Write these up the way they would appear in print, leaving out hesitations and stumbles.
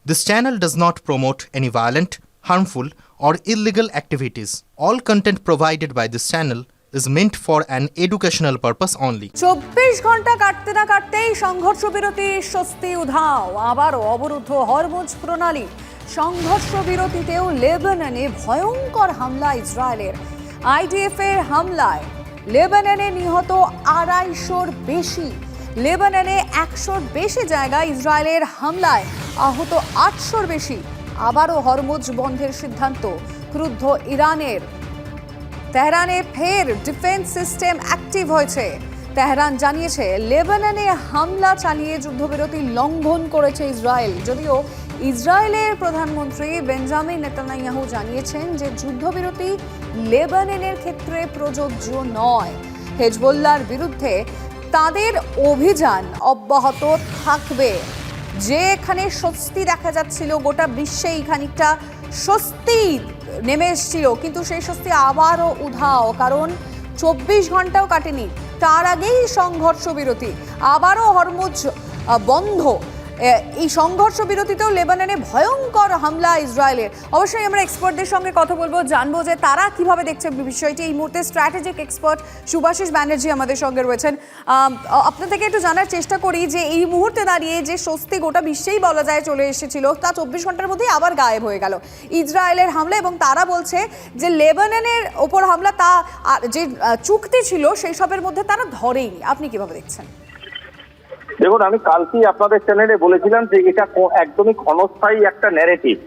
This channel does not promote any violent, harmful, or illegal activities. All content provided by this channel is meant for an educational purpose only. 24 ঘন্টা কাটতে না কাটতেই সংঘর্ষ বিরতি স্বস্তি উধাও, আবারও অবরুদ্ধ হরমুজ প্রণালী। সংঘর্ষ বিরতিতেও লেবাননে ভয়ঙ্কর হামলা ইসরায়েলের। আইডিএফ এর হামলায় লেবাননে নিহত 250-র বেশি। লেবাননে 100-র বেশি জায়গায় ইসরায়েলের হামলায় আহত 800-র বেশি। আবারও হরমুজ বন্ধের সিদ্ধান্ত, ক্রুদ্ধ ইরানের। তেহরানে ফের ডিফেন্স সিস্টেম অ্যাক্টিভ হয়েছে। তেহরান জানিয়েছে লেবাননে হামলা চালিয়ে যুদ্ধবিরতি লঙ্ঘন করেছে ইসরায়েল। যদিও ইসরায়েলের প্রধানমন্ত্রী বেঞ্জামিন নেতানিয়াহু জানিয়েছেন যে যুদ্ধবিরতি লেবাননের ক্ষেত্রে প্রযোজ্য নয়। হেজবুল্লাহর বিরুদ্ধে তাদের অভিযান অব্যাহত থাকবে। যেখানে স্বস্তি দেখা যাচ্ছিল, গোটা বিশ্বেই খানিকটা স্বস্তি নেমে এসেছিল, কিন্তু সেই স্বস্তি আবারও উধাও, কারণ 24 ঘন্টাও কাটেনি তার আগেই সংঘর্ষ বিরতি, আবারও হরমুজ বন্ধ। এই সংঘর্ষ বিরতিতেও লেবাননে ভয়ঙ্কর হামলা ইসরায়েলের। অবশ্যই আমরা এক্সপার্টদের সঙ্গে কথা বলবো, জানবো যে তারা কিভাবে দেখছে বিষয়টি। এই মুহূর্তে স্ট্র্যাটেজিক এক্সপার্ট শুভাশিস ব্যানার্জি আমাদের সঙ্গে রয়েছেন। আপনার থেকে একটু জানার চেষ্টা করি যে এই মুহূর্তে দাঁড়িয়ে যে স্বস্তি গোটা বিশ্বেই বলা যায় চলে এসেছিল, তা 24 ঘন্টার মধ্যেই আবার গায়েব হয়ে গেল ইসরায়েলের হামলা। এবং তারা বলছে যে লেবাননের ওপর হামলা, তা যে চুক্তি ছিল সেই সবের মধ্যে তারা ধরেইনি। আপনি কিভাবে দেখছেন? দেখুন, আমি কালকেই আপনাদের চ্যানেলে বলেছিলাম যে এটা একদমই ক্ষণস্থায়ী একটা ন্যারেটিভ,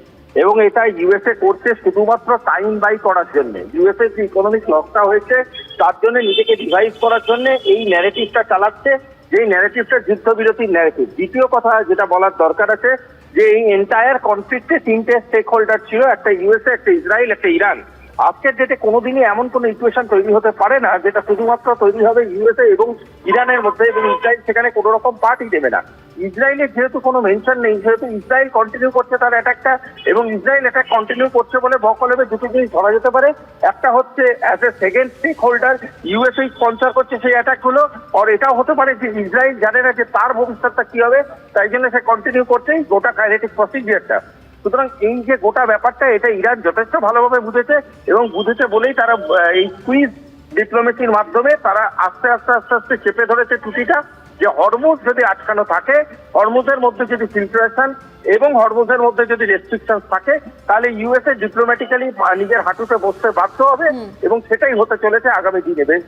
এবং এটা ইউএসএ করছে শুধুমাত্র টাইম বাই করার জন্য। ইউএসএ যে ইকোনমিক লসটা হয়েছে তার জন্য নিজেকে রিভাইভ করার জন্য এই ন্যারেটিভটা চালাচ্ছে, যেই ন্যারেটিভটা যুদ্ধবিরতির ন্যারেটিভ। দ্বিতীয় কথা যেটা বলার দরকার আছে যে এই এন্টায়ার কনফ্লিক্টে 3টে স্টেক হোল্ডার ছিল, একটা ইউএসএ, একটা ইসরায়েল, একটা ইরান। আজকের ডেটে কোনোদিনই এমন কোনো ইকুয়েশন তৈরি হতে পারে না যেটা শুধুমাত্র তৈরি হবে ইউএসএ এবং ইরানের মধ্যে, এবং ইসরায়েল সেখানে কোনো রকম পার্টই দেবে না। ইসরায়েলের যেহেতু কোনো মেনশন নেই, যেহেতু ইসরায়েল কন্টিনিউ করছে তার অ্যাটাকটা, এবং ইসরায়েল অ্যাটাক কন্টিনিউ করছে বলে বকলবে দুটো জিনিস ধরা যেতে পারে। একটা হচ্ছে as a second stakeholder USA sponsor করছে সেই অ্যাটাকগুলো, আর এটাও হতে পারে যে ইসরায়েল জানে না যে তার ভবিষ্যৎটা কি হবে, তাই জন্য সে কন্টিনিউ করছেই গোটা কাইনেটিক প্রসিডিউরটা। সুতরাং এই যে গোটা ব্যাপারটা, এটা ইরান যথেষ্ট ভালোভাবে বুঝেছে, এবং বুঝেছে বলেই তারা এই কুইজ ডিপ্লোমেসির মাধ্যমে তারা আস্তে আস্তে আস্তে আস্তে চেপে ধরেছে টুটিটা, যে হরমুজ যদি আটকানো থাকে, হরমুজের মধ্যে যদি ফিল্ট্রেশন এবং হরমুজের মধ্যে যদি রেস্ট্রিকশন থাকে, তাহলে ইউএসএ ডিপ্লোম্যাটিক্যালি নিজের হাঁটুতে বসতে বাধ্য হবে, এবং সেটাই হতে চলেছে আগামী দিনে বেশ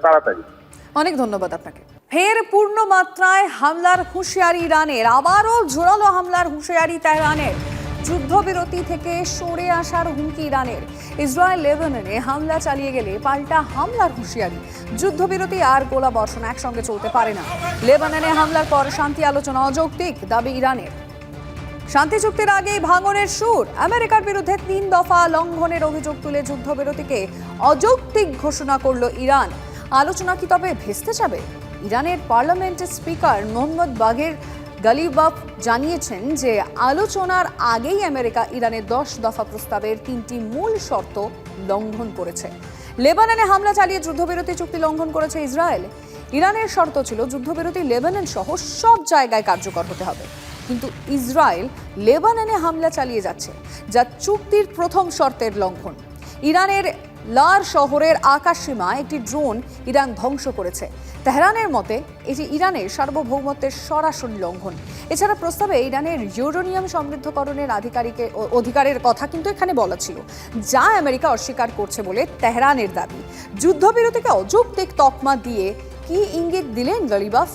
তাড়াতাড়ি। অনেক ধন্যবাদ আপনাকে। ফের পূর্ণ মাত্রায় হামলার হুঁশিয়ারি ইরানের, আবারও জোরালো হামলার হুঁশিয়ারি তেহরানের। যুদ্ধবিরতি থেকে সরে আসার হুমকি ইরানের। ইসরায়েল লেবাননে হামলা চালিয়ে গেলে পাল্টা হামলার হুঁশিয়ারি। যুদ্ধবিরতি আর গোলা বর্ষণ একসঙ্গে চলতে পারে না। লেবাননে হামলার পর শান্তি আলোচনা অযৌক্তিক, দাবি ইরানের। শান্তি চুক্তির আগেই ভাঙনের সুর। আমেরিকার বিরুদ্ধে 3 দফা লঙ্ঘনের অভিযোগ তুলে যুদ্ধবিরতিকে অযৌক্তিক ঘোষণা করল ইরান। আলোচনা কি তবে ভেস্তে যাবে? ইরানের পার্লামেন্টের স্পিকার মোহাম্মদ বাগের গালিবাফ জানিয়েছেন যে আলোচনার আগেই আমেরিকা ইরানের 10 দফা প্রস্তাবের 3টি মূল শর্ত লঙ্ঘন করেছে। লেবাননে হামলা চালিয়ে যুদ্ধবিরতি চুক্তি লঙ্ঘন করেছে ইসরায়েল। ইরানের শর্ত ছিল যুদ্ধবিরতি লেবানন সহ সব জায়গায় কার্যকর হতে হবে, কিন্তু ইসরায়েল লেবাননে হামলা চালিয়ে যাচ্ছে, যা চুক্তির প্রথম শর্তের লঙ্ঘন। ইরানের লার শহরের আকাশসীমায় একটি ড্রোন ইরান ধ্বংস করেছে। তেহরানের মতে এটি ইরানের সার্বভৌমত্বের সরাসরি লঙ্ঘন। এছাড়া প্রস্তাবে ইরানের ইউরেনিয়াম সমৃদ্ধকরণের অধিকারের কথা কিন্তু এখানে বলা ছিল, যা আমেরিকা অস্বীকার করছে বলে তেহরানের দাবি। যুদ্ধবিরতিকে অযৌক্তিক তকমা দিয়ে কি ইঙ্গিত দিলেন গালিবাফ?